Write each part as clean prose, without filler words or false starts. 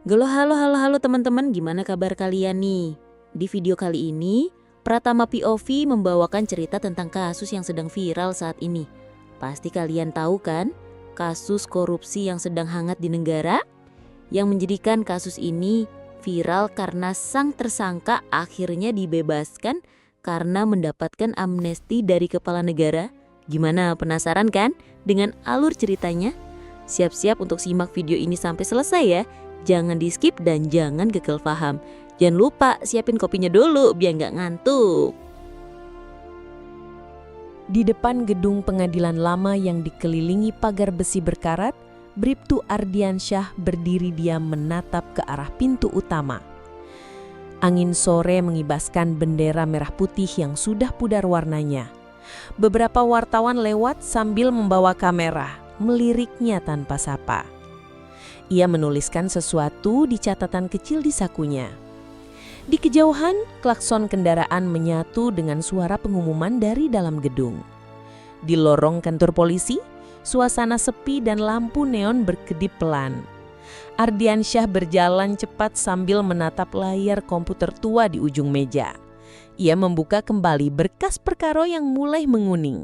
Halo teman-teman, gimana kabar kalian nih? Di video kali ini, Pratama POV membawakan cerita tentang kasus yang sedang viral saat ini. Pasti kalian tahu kan, kasus korupsi yang sedang hangat di negara? Yang menjadikan kasus ini viral karena sang tersangka akhirnya dibebaskan karena mendapatkan amnesti dari kepala negara. Gimana, penasaran kan dengan alur ceritanya? Siap-siap untuk simak video ini sampai selesai ya. Jangan di skip dan jangan gagal paham. Jangan lupa siapin kopinya dulu biar nggak ngantuk. Di depan gedung pengadilan lama yang dikelilingi pagar besi berkarat, Bribtu Ardiansyah berdiri diam menatap ke arah pintu utama. Angin sore mengibaskan bendera merah putih yang sudah pudar warnanya. Beberapa wartawan lewat sambil membawa kamera, meliriknya tanpa sapa. Ia menuliskan sesuatu di catatan kecil di sakunya. Di kejauhan, klakson kendaraan menyatu dengan suara pengumuman dari dalam gedung. Di lorong kantor polisi, suasana sepi dan lampu neon berkedip pelan. Ardiansyah berjalan cepat sambil menatap layar komputer tua di ujung meja. Ia membuka kembali berkas perkara yang mulai menguning.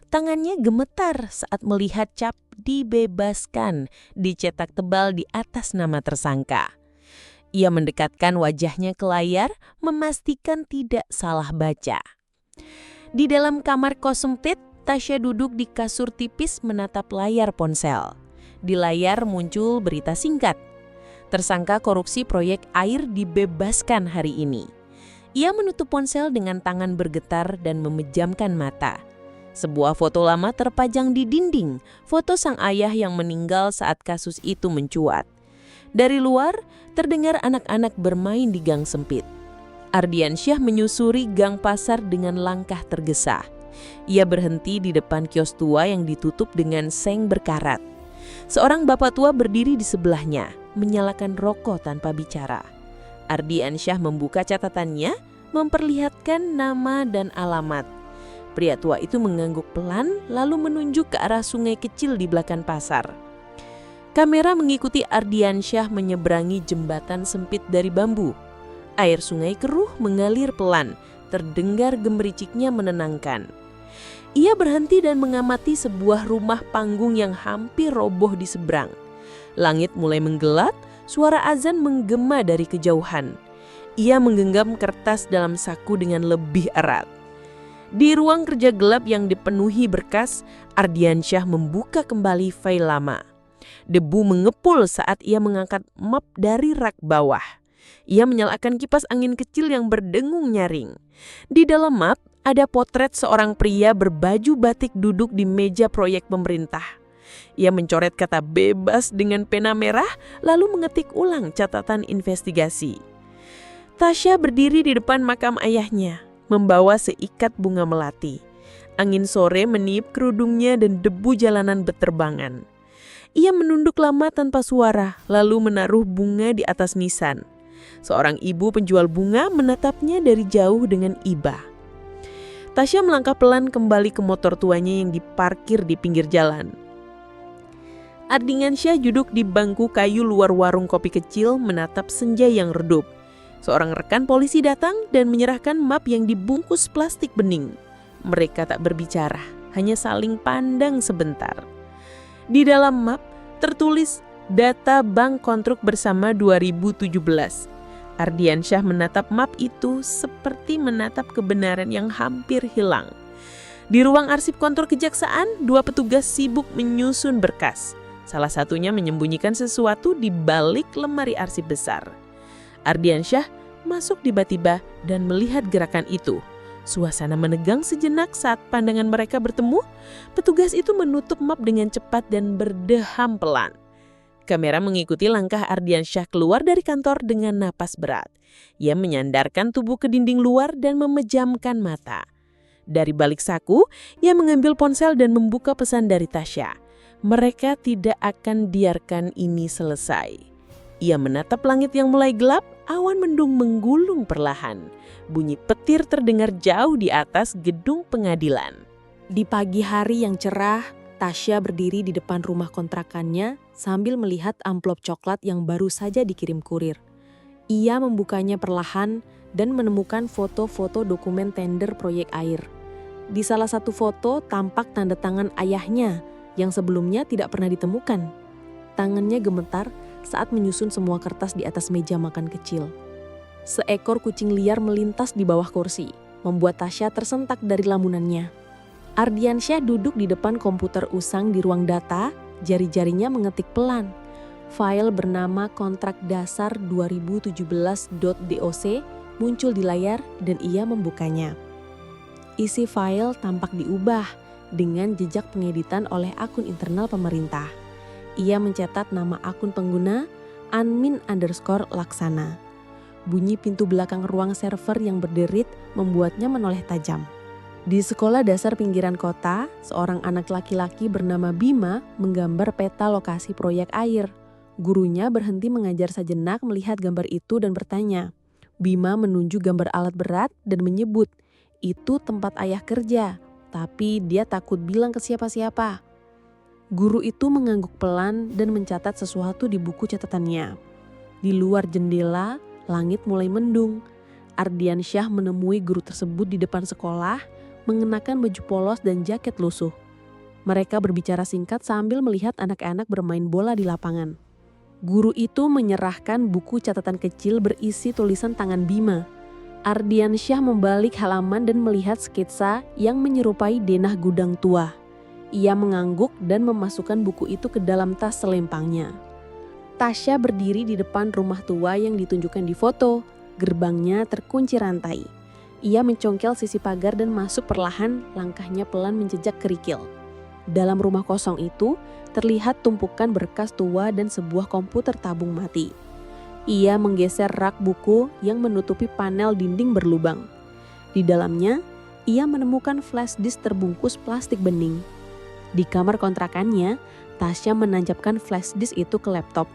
Tangannya gemetar saat melihat cap dibebaskan dicetak tebal di atas nama tersangka. Ia mendekatkan wajahnya ke layar, memastikan tidak salah baca. Di dalam kamar kosempit, Tasya duduk di kasur tipis menatap layar ponsel. Di layar muncul berita singkat. Tersangka korupsi proyek air dibebaskan hari ini. Ia menutup ponsel dengan tangan bergetar dan memejamkan mata. Sebuah foto lama terpajang di dinding, foto sang ayah yang meninggal saat kasus itu mencuat. Dari luar, terdengar anak-anak bermain di gang sempit. Ardiansyah menyusuri gang pasar dengan langkah tergesa. Ia berhenti di depan kios tua yang ditutup dengan seng berkarat. Seorang bapak tua berdiri di sebelahnya, menyalakan rokok tanpa bicara. Ardiansyah membuka catatannya, memperlihatkan nama dan alamat. Pria tua itu mengangguk pelan lalu menunjuk ke arah sungai kecil di belakang pasar. Kamera mengikuti Ardiansyah menyeberangi jembatan sempit dari bambu. Air sungai keruh mengalir pelan, terdengar gemericiknya menenangkan. Ia berhenti dan mengamati sebuah rumah panggung yang hampir roboh di seberang. Langit mulai menggelap, suara azan menggema dari kejauhan. Ia menggenggam kertas dalam saku dengan lebih erat. Di ruang kerja gelap yang dipenuhi berkas, Ardiansyah membuka kembali file lama. Debu mengepul saat ia mengangkat map dari rak bawah. Ia menyalakan kipas angin kecil yang berdengung nyaring. Di dalam map, ada potret seorang pria berbaju batik duduk di meja proyek pemerintah. Ia mencoret kata bebas dengan pena merah, lalu mengetik ulang catatan investigasi. Tasya berdiri di depan makam ayahnya, membawa seikat bunga melati. Angin sore meniup kerudungnya dan debu jalanan berterbangan. Ia menunduk lama tanpa suara, lalu menaruh bunga di atas nisan. Seorang ibu penjual bunga menatapnya dari jauh dengan iba. Tasya melangkah pelan kembali ke motor tuanya yang diparkir di pinggir jalan. Ardiansyah duduk di bangku kayu luar warung kopi kecil menatap senja yang redup. Seorang rekan polisi datang dan menyerahkan map yang dibungkus plastik bening. Mereka tak berbicara, hanya saling pandang sebentar. Di dalam map tertulis data bank kontruk bersama 2017. Ardiansyah menatap map itu seperti menatap kebenaran yang hampir hilang. Di ruang arsip kantor kejaksaan, dua petugas sibuk menyusun berkas. Salah satunya menyembunyikan sesuatu di balik lemari arsip besar. Ardiansyah masuk tiba-tiba dan melihat gerakan itu. Suasana menegang sejenak saat pandangan mereka bertemu. Petugas itu menutup map dengan cepat dan berdeham pelan. Kamera mengikuti langkah Ardiansyah keluar dari kantor dengan napas berat. Ia menyandarkan tubuh ke dinding luar dan memejamkan mata. Dari balik saku, ia mengambil ponsel dan membuka pesan dari Tasya. Mereka tidak akan biarkan ini selesai. Ia menatap langit yang mulai gelap, awan mendung menggulung perlahan. Bunyi petir terdengar jauh di atas gedung pengadilan. Di pagi hari yang cerah, Tasya berdiri di depan rumah kontrakannya sambil melihat amplop coklat yang baru saja dikirim kurir. Ia membukanya perlahan dan menemukan foto-foto dokumen tender proyek air. Di salah satu foto tampak tanda tangan ayahnya yang sebelumnya tidak pernah ditemukan. Tangannya gemetar saat menyusun semua kertas di atas meja makan kecil. Seekor kucing liar melintas di bawah kursi, membuat Tasya tersentak dari lamunannya. Ardiansyah duduk di depan komputer usang di ruang data, jari-jarinya mengetik pelan. File bernama kontrak dasar 2017.doc muncul di layar dan ia membukanya. Isi file tampak diubah dengan jejak pengeditan oleh akun internal pemerintah. Ia mencatat nama akun pengguna Anmin_Laksana. Bunyi pintu belakang ruang server yang berderit membuatnya menoleh tajam. Di sekolah dasar pinggiran kota, seorang anak laki-laki bernama Bima menggambar peta lokasi proyek air. Gurunya berhenti mengajar sejenak melihat gambar itu dan bertanya. Bima menunjuk gambar alat berat dan menyebut, itu tempat ayah kerja, tapi dia takut bilang ke siapa-siapa. Guru itu mengangguk pelan dan mencatat sesuatu di buku catatannya. Di luar jendela, langit mulai mendung. Ardiansyah menemui guru tersebut di depan sekolah, mengenakan baju polos dan jaket lusuh. Mereka berbicara singkat sambil melihat anak-anak bermain bola di lapangan. Guru itu menyerahkan buku catatan kecil berisi tulisan tangan Bima. Ardiansyah membalik halaman dan melihat skitsa yang menyerupai denah gudang tua. Ia mengangguk dan memasukkan buku itu ke dalam tas selempangnya. Tasya berdiri di depan rumah tua yang ditunjukkan di foto. Gerbangnya terkunci rantai. Ia mencongkel sisi pagar dan masuk perlahan, langkahnya pelan menjejak kerikil. Dalam rumah kosong itu, terlihat tumpukan berkas tua dan sebuah komputer tabung mati. Ia menggeser rak buku yang menutupi panel dinding berlubang. Di dalamnya, ia menemukan flash disk terbungkus plastik bening. Di kamar kontrakannya, Tasya menancapkan flash disk itu ke laptop.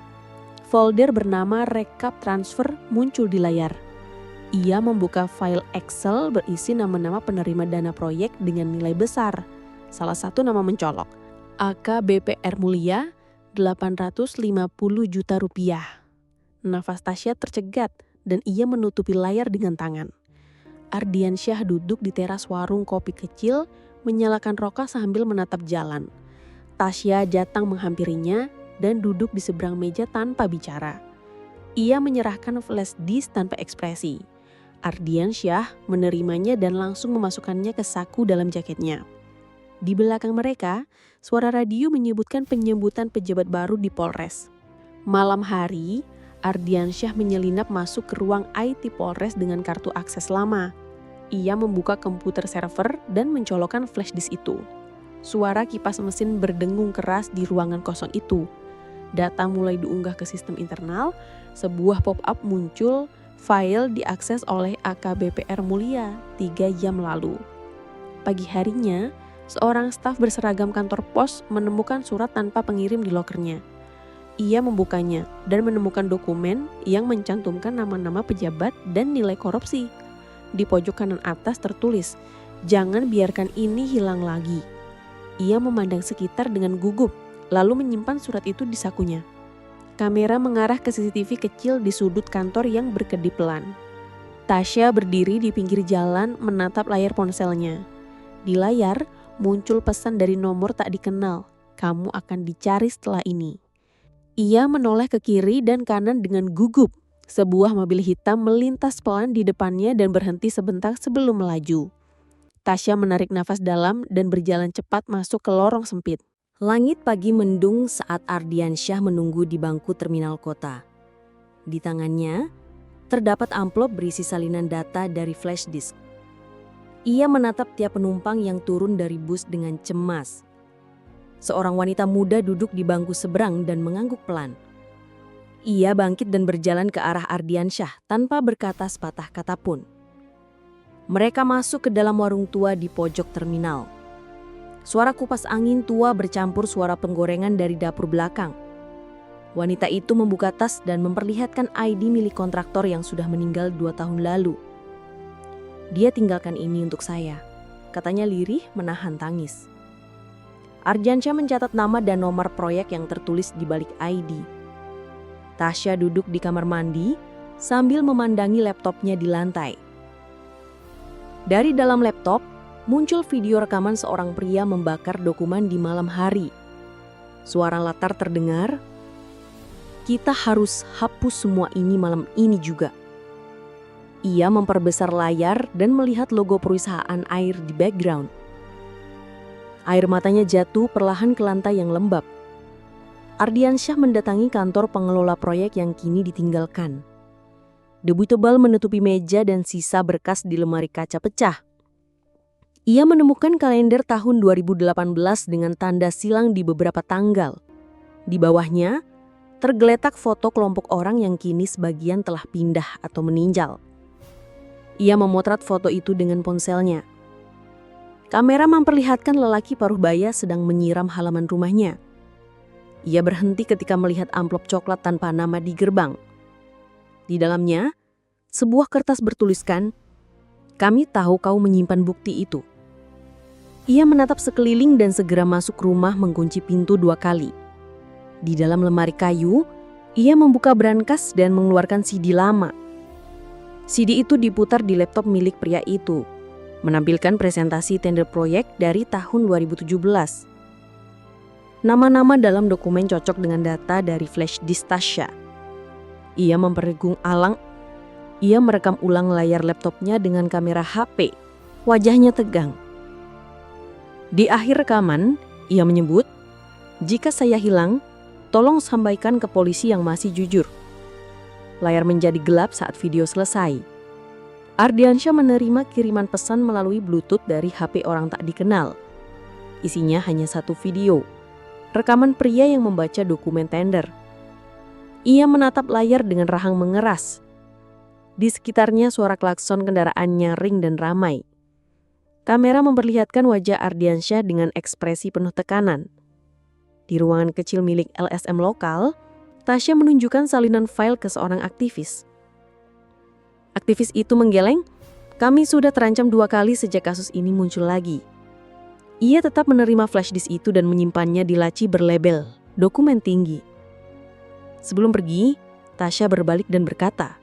Folder bernama Rekap Transfer muncul di layar. Ia membuka file Excel berisi nama-nama penerima dana proyek dengan nilai besar. Salah satu nama mencolok, AKBPR Mulia 850 juta rupiah. Nafas Tasya tercegat dan ia menutupi layar dengan tangan. Ardiansyah duduk di teras warung kopi kecil, menyalakan rokok sambil menatap jalan. Tasya datang menghampirinya dan duduk di seberang meja tanpa bicara. Ia menyerahkan flash disk tanpa ekspresi. Ardiansyah menerimanya dan langsung memasukkannya ke saku dalam jaketnya. Di belakang mereka, suara radio menyebutkan penyambutan pejabat baru di Polres. Malam hari, Ardiansyah menyelinap masuk ke ruang IT Polres dengan kartu akses lama. Ia membuka komputer server dan mencolokkan flash disk itu. Suara kipas mesin berdengung keras di ruangan kosong itu. Data mulai diunggah ke sistem internal, sebuah pop-up muncul, file diakses oleh AKBPR Mulia 3 jam lalu. Pagi harinya, seorang staf berseragam kantor pos menemukan surat tanpa pengirim di lokernya. Ia membukanya dan menemukan dokumen yang mencantumkan nama-nama pejabat dan nilai korupsi. Di pojok kanan atas tertulis, "Jangan biarkan ini hilang lagi." Ia memandang sekitar dengan gugup, lalu menyimpan surat itu di sakunya. Kamera mengarah ke CCTV kecil di sudut kantor yang berkedip pelan. Tasya berdiri di pinggir jalan menatap layar ponselnya. Di layar muncul pesan dari nomor tak dikenal, "Kamu akan dicari setelah ini." Ia menoleh ke kiri dan kanan dengan gugup. Sebuah mobil hitam melintas pelan di depannya dan berhenti sebentar sebelum melaju. Tasya menarik nafas dalam dan berjalan cepat masuk ke lorong sempit. Langit pagi mendung saat Ardiansyah menunggu di bangku terminal kota. Di tangannya, terdapat amplop berisi salinan data dari flash disk. Ia menatap tiap penumpang yang turun dari bus dengan cemas. Seorang wanita muda duduk di bangku seberang dan mengangguk pelan. Ia bangkit dan berjalan ke arah Ardiansyah tanpa berkata sepatah kata pun. Mereka masuk ke dalam warung tua di pojok terminal. Suara kupas angin tua bercampur suara penggorengan dari dapur belakang. Wanita itu membuka tas dan memperlihatkan ID milik kontraktor yang sudah meninggal 2 tahun lalu. "Dia tinggalkan ini untuk saya," katanya lirih menahan tangis. Ardiansyah mencatat nama dan nomor proyek yang tertulis di balik ID. Tasya duduk di kamar mandi sambil memandangi laptopnya di lantai. Dari dalam laptop, muncul video rekaman seorang pria membakar dokumen di malam hari. Suara latar terdengar, "Kita harus hapus semua ini malam ini juga." Ia memperbesar layar dan melihat logo perusahaan air di background. Air matanya jatuh perlahan ke lantai yang lembab. Ardiansyah mendatangi kantor pengelola proyek yang kini ditinggalkan. Debu tebal menutupi meja dan sisa berkas di lemari kaca pecah. Ia menemukan kalender tahun 2018 dengan tanda silang di beberapa tanggal. Di bawahnya, tergeletak foto kelompok orang yang kini sebagian telah pindah atau meninjal. Ia memotret foto itu dengan ponselnya. Kamera memperlihatkan lelaki paruh baya sedang menyiram halaman rumahnya. Ia berhenti ketika melihat amplop coklat tanpa nama di gerbang. Di dalamnya, sebuah kertas bertuliskan, "Kami tahu kau menyimpan bukti itu." Ia menatap sekeliling dan segera masuk rumah mengunci pintu 2 kali. Di dalam lemari kayu, ia membuka brankas dan mengeluarkan CD lama. CD itu diputar di laptop milik pria itu, menampilkan presentasi tender proyek dari tahun 2017. Nama-nama dalam dokumen cocok dengan data dari flash disk Tasya. Ia merekam ulang layar laptopnya dengan kamera HP. Wajahnya tegang. Di akhir rekaman, ia menyebut, "Jika saya hilang, tolong sampaikan ke polisi yang masih jujur." Layar menjadi gelap saat video selesai. Ardiansyah menerima kiriman pesan melalui Bluetooth dari HP orang tak dikenal. Isinya hanya satu video, rekaman pria yang membaca dokumen tender. Ia menatap layar dengan rahang mengeras. Di sekitarnya suara klakson kendaraan nyaring dan ramai. Kamera memperlihatkan wajah Ardiansyah dengan ekspresi penuh tekanan. Di ruangan kecil milik LSM lokal, Tasya menunjukkan salinan file ke seorang aktivis. Aktivis itu menggeleng, "Kami sudah terancam 2 kali sejak kasus ini muncul lagi." Ia tetap menerima flash disk itu dan menyimpannya di laci berlabel dokumen tinggi. Sebelum pergi, Tasya berbalik dan berkata,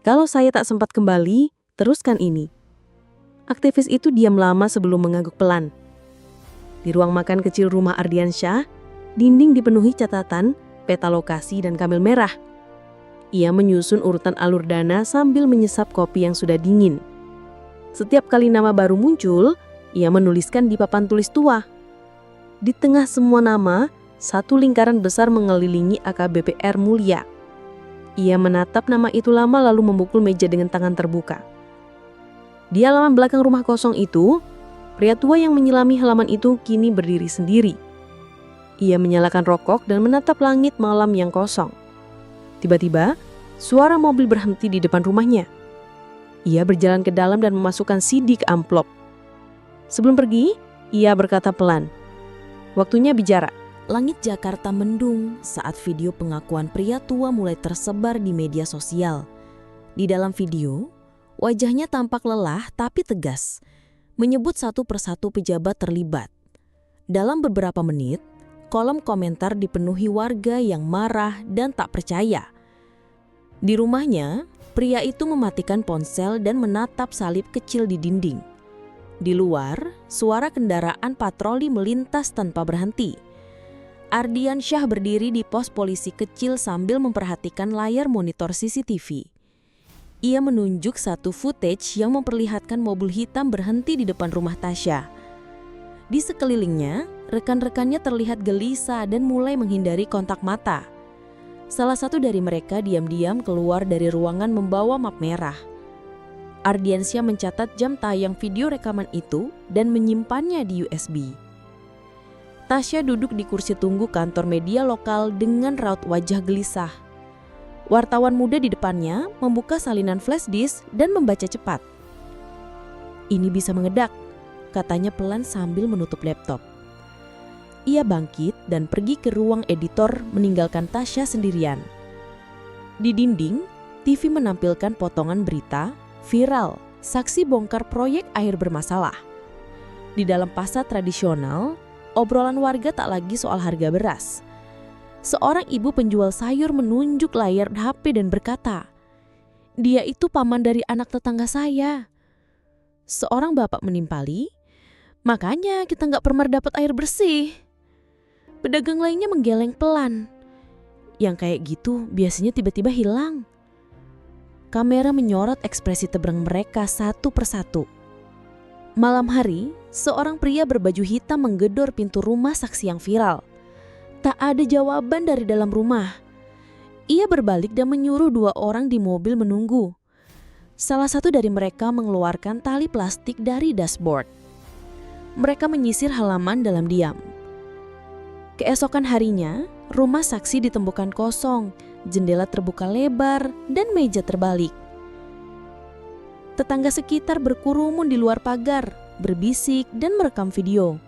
"Kalau saya tak sempat kembali, teruskan ini." Aktivis itu diam lama sebelum mengangguk pelan. Di ruang makan kecil rumah Ardiansyah, dinding dipenuhi catatan, peta lokasi, dan kabel merah. Ia menyusun urutan alur dana sambil menyesap kopi yang sudah dingin. Setiap kali nama baru muncul, ia menuliskan di papan tulis tua. Di tengah semua nama, satu lingkaran besar mengelilingi AKBP R Mulya. Ia menatap nama itu lama lalu memukul meja dengan tangan terbuka. Di halaman belakang rumah kosong itu, pria tua yang menyelami halaman itu kini berdiri sendiri. Ia menyalakan rokok dan menatap langit malam yang kosong. Tiba-tiba, suara mobil berhenti di depan rumahnya. Ia berjalan ke dalam dan memasukkan CD ke amplop. Sebelum pergi, ia berkata pelan, "Waktunya bicara." Langit Jakarta mendung saat video pengakuan pria tua mulai tersebar di media sosial. Di dalam video, wajahnya tampak lelah tapi tegas, menyebut satu persatu pejabat terlibat. Dalam beberapa menit, kolom komentar dipenuhi warga yang marah dan tak percaya. Di rumahnya, pria itu mematikan ponsel dan menatap salib kecil di dinding. Di luar, suara kendaraan patroli melintas tanpa berhenti. Ardiansyah berdiri di pos polisi kecil sambil memperhatikan layar monitor CCTV. Ia menunjuk satu footage yang memperlihatkan mobil hitam berhenti di depan rumah Tasya. Di sekelilingnya, rekan-rekannya terlihat gelisah dan mulai menghindari kontak mata. Salah satu dari mereka diam-diam keluar dari ruangan membawa map merah. Ardiansyah mencatat jam tayang video rekaman itu dan menyimpannya di USB. Tasya duduk di kursi tunggu kantor media lokal dengan raut wajah gelisah. Wartawan muda di depannya membuka salinan flash disk dan membaca cepat. "Ini bisa mengedak," katanya pelan sambil menutup laptop. Ia bangkit dan pergi ke ruang editor meninggalkan Tasya sendirian. Di dinding, TV menampilkan potongan berita, viral, saksi bongkar proyek air bermasalah. Di dalam pasar tradisional, Obrolan warga tak lagi soal harga beras. Seorang ibu penjual sayur menunjuk layar HP dan berkata, "Dia itu paman dari anak tetangga saya." Seorang bapak menimpali, "Makanya kita nggak pernah dapat air bersih." Pedagang lainnya menggeleng pelan. Yang kayak gitu biasanya tiba-tiba hilang. Kamera menyorot ekspresi tebrang mereka satu persatu. Malam hari, seorang pria berbaju hitam menggedor pintu rumah saksi yang viral. Tak ada jawaban dari dalam rumah. Ia berbalik dan menyuruh 2 orang di mobil menunggu. Salah satu dari mereka mengeluarkan tali plastik dari dashboard. Mereka menyisir halaman dalam diam. Keesokan harinya, rumah saksi ditemukan kosong, jendela terbuka lebar, dan meja terbalik. Tetangga sekitar berkerumun di luar pagar, berbisik dan merekam video.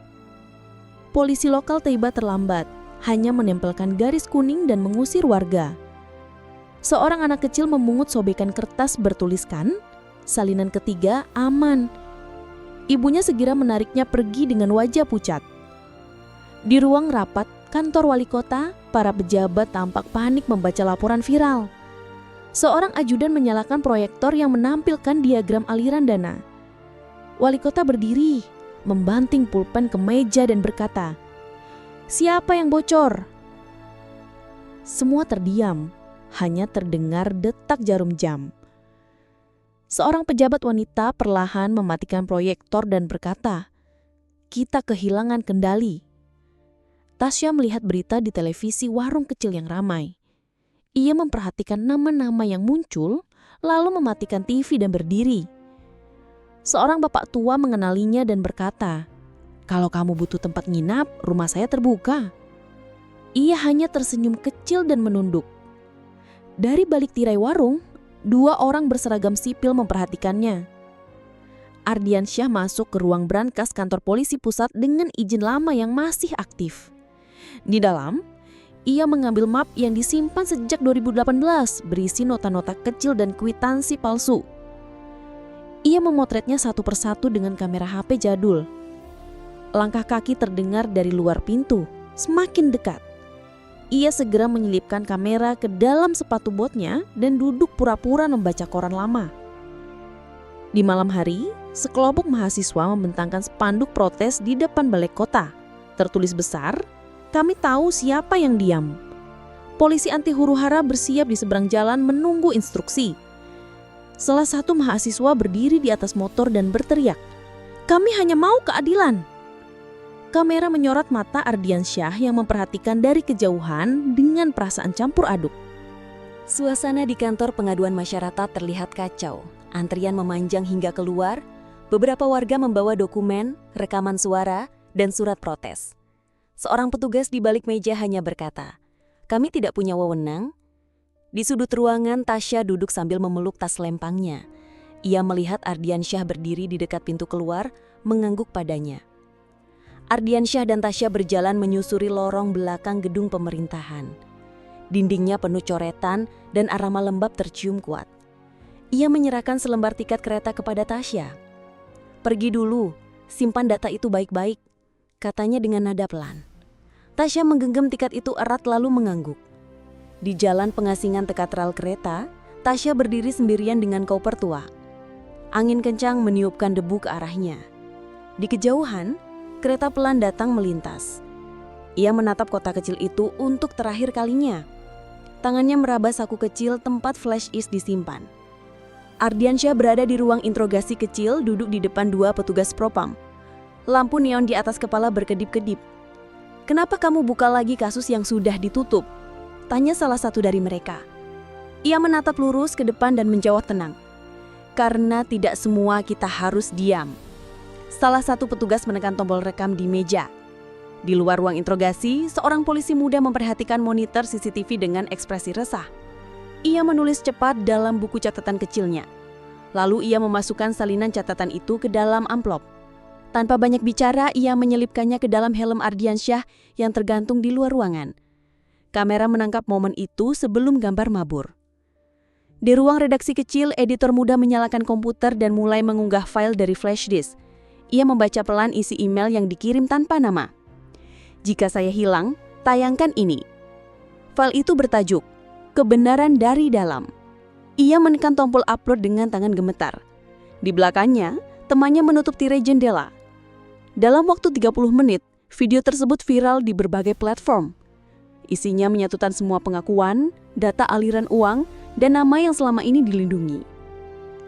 Polisi lokal tiba terlambat, hanya menempelkan garis kuning dan mengusir warga. Seorang anak kecil memungut sobekan kertas bertuliskan, "Salinan ketiga aman." Ibunya segera menariknya pergi dengan wajah pucat. Di ruang rapat kantor wali kota, para pejabat tampak panik membaca laporan viral. Seorang ajudan menyalakan proyektor yang menampilkan diagram aliran dana. Wali kota berdiri, membanting pulpen ke meja dan berkata, "Siapa yang bocor?" Semua terdiam, hanya terdengar detak jarum jam. Seorang pejabat wanita perlahan mematikan proyektor dan berkata, "Kita kehilangan kendali." Tasya melihat berita di televisi warung kecil yang ramai. Ia memperhatikan nama-nama yang muncul, lalu mematikan TV dan berdiri. Seorang bapak tua mengenalinya dan berkata, "Kalau kamu butuh tempat nginap, rumah saya terbuka." Ia hanya tersenyum kecil dan menunduk. Dari balik tirai warung, 2 orang berseragam sipil memperhatikannya. Ardiansyah masuk ke ruang brankas kantor polisi pusat dengan izin lama yang masih aktif. Di dalam, ia mengambil map yang disimpan sejak 2018 berisi nota-nota kecil dan kwitansi palsu. Ia memotretnya satu persatu dengan kamera HP jadul. Langkah kaki terdengar dari luar pintu, semakin dekat. Ia segera menyelipkan kamera ke dalam sepatu botnya dan duduk pura-pura membaca koran lama. Di malam hari, sekelompok mahasiswa membentangkan spanduk protes di depan balai kota. Tertulis besar, "Kami tahu siapa yang diam." Polisi anti huru-hara bersiap di seberang jalan menunggu instruksi. Salah satu mahasiswa berdiri di atas motor dan berteriak, "Kami hanya mau keadilan." Kamera menyorot mata Ardiansyah yang memperhatikan dari kejauhan dengan perasaan campur aduk. Suasana di kantor pengaduan masyarakat terlihat kacau. Antrian memanjang hingga keluar. Beberapa warga membawa dokumen, rekaman suara, dan surat protes. Seorang petugas di balik meja hanya berkata, "Kami tidak punya wewenang." Di sudut ruangan, Tasya duduk sambil memeluk tas lempangnya. Ia melihat Ardiansyah berdiri di dekat pintu keluar, mengangguk padanya. Ardiansyah dan Tasya berjalan menyusuri lorong belakang gedung pemerintahan. Dindingnya penuh coretan dan aroma lembab tercium kuat. Ia menyerahkan selembar tiket kereta kepada Tasya. "Pergi dulu, simpan data itu baik-baik," katanya dengan nada pelan. Tasya menggenggam tiket itu erat lalu mengangguk. Di jalan pengasingan dekat rel kereta, Tasya berdiri sendirian dengan koper tua. Angin kencang meniupkan debu ke arahnya. Di kejauhan, kereta pelan datang melintas. Ia menatap kota kecil itu untuk terakhir kalinya. Tangannya meraba saku kecil tempat flash disk disimpan. Ardiansyah berada di ruang interogasi kecil duduk di depan 2 petugas propam. Lampu neon di atas kepala berkedip-kedip. "Kenapa kamu buka lagi kasus yang sudah ditutup?" tanya salah satu dari mereka. Ia menatap lurus ke depan dan menjawab tenang. "Karena tidak semua kita harus diam." Salah satu petugas menekan tombol rekam di meja. Di luar ruang interogasi, seorang polisi muda memperhatikan monitor CCTV dengan ekspresi resah. Ia menulis cepat dalam buku catatan kecilnya. Lalu ia memasukkan salinan catatan itu ke dalam amplop. Tanpa banyak bicara, ia menyelipkannya ke dalam helm Ardiansyah yang tergantung di luar ruangan. Kamera menangkap momen itu sebelum gambar mabur. Di ruang redaksi kecil, editor muda menyalakan komputer dan mulai mengunggah file dari flash disk. Ia membaca pelan isi email yang dikirim tanpa nama. Jika saya hilang, tayangkan ini. File itu bertajuk, Kebenaran dari Dalam. Ia menekan tombol upload dengan tangan gemetar. Di belakangnya, temannya menutup tirai jendela. Dalam waktu 30 menit, video tersebut viral di berbagai platform. Isinya menyatukan semua pengakuan, data aliran uang, dan nama yang selama ini dilindungi.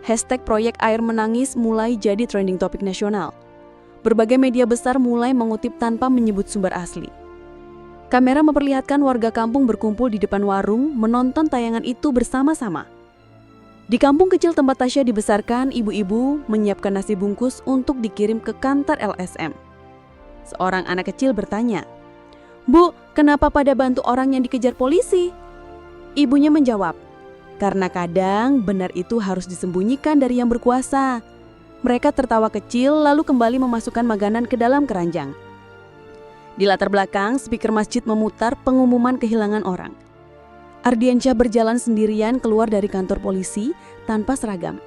Hashtag proyek air menangis mulai jadi trending topik nasional. Berbagai media besar mulai mengutip tanpa menyebut sumber asli. Kamera memperlihatkan warga kampung berkumpul di depan warung menonton tayangan itu bersama-sama. Di kampung kecil tempat Tasya dibesarkan, ibu-ibu menyiapkan nasi bungkus untuk dikirim ke kantor LSM. Seorang anak kecil bertanya, "Bu, kenapa pada bantu orang yang dikejar polisi?" Ibunya menjawab, "Karena kadang benar itu harus disembunyikan dari yang berkuasa." Mereka tertawa kecil lalu kembali memasukkan makanan ke dalam keranjang. Di latar belakang, speaker masjid memutar pengumuman kehilangan orang. Ardiansyah berjalan sendirian keluar dari kantor polisi tanpa seragam.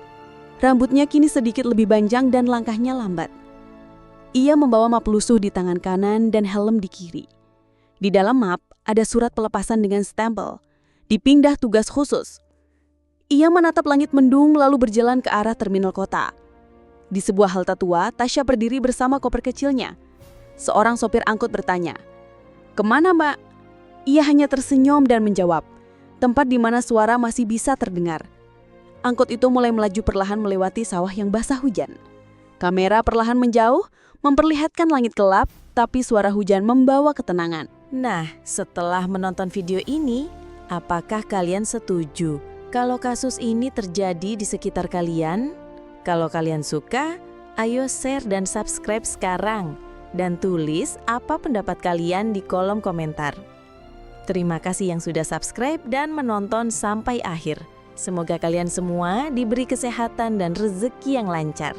Rambutnya kini sedikit lebih panjang dan langkahnya lambat. Ia membawa map lusuh di tangan kanan dan helm di kiri. Di dalam map ada surat pelepasan dengan stempel, dipindah tugas khusus. Ia menatap langit mendung lalu berjalan ke arah terminal kota. Di sebuah halte tua, Tasya berdiri bersama koper kecilnya. Seorang sopir angkut bertanya, "Kemana, Mbak?" Ia hanya tersenyum dan menjawab, "Tempat di mana suara masih bisa terdengar." Angkut itu mulai melaju perlahan melewati sawah yang basah hujan. Kamera perlahan menjauh, memperlihatkan langit gelap, tapi suara hujan membawa ketenangan. Nah, setelah menonton video ini, apakah kalian setuju kalau kasus ini terjadi di sekitar kalian? Kalau kalian suka, ayo share dan subscribe sekarang. Dan tulis apa pendapat kalian di kolom komentar. Terima kasih yang sudah subscribe dan menonton sampai akhir. Semoga kalian semua diberi kesehatan dan rezeki yang lancar.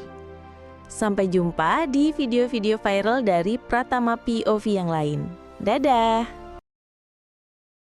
Sampai jumpa di video-video viral dari Pratama POV yang lain. Dadah!